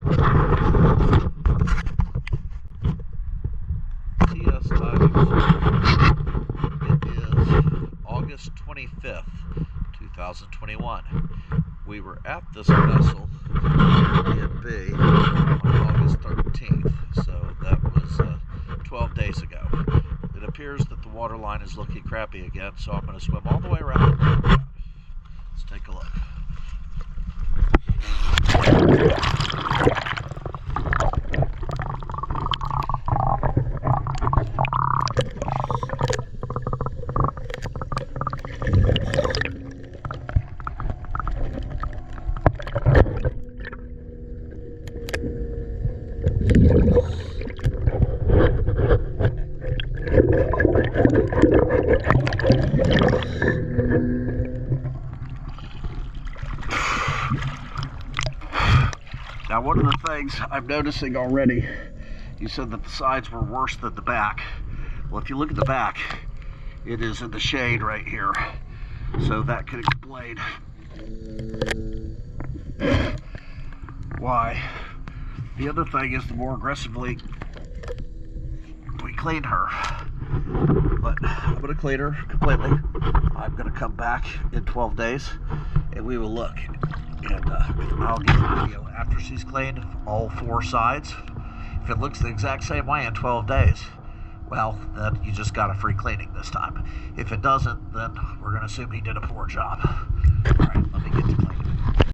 TS Times. It is August 25th, 2021. We were at this vessel, Air BNB, on August 13th, so that was 12 days ago. It appears that the water line is looking crappy again, so I'm going to swim all the way around. Let's take a look. Now, one of the things I'm noticing already, you said that the sides were worse than the back. Well, if you look at the back, it is in the shade right here. So that could explain why. The other thing is the more aggressively we clean her. But I'm going to clean her completely. I'm going to come back in 12 days and we will look. And I'll get a video after she's cleaned all 4 sides. If it looks the exact same way in 12 days, well, then you just got a free cleaning this time. If it doesn't, then we're going to assume he did a poor job. All right, let me get to cleaning.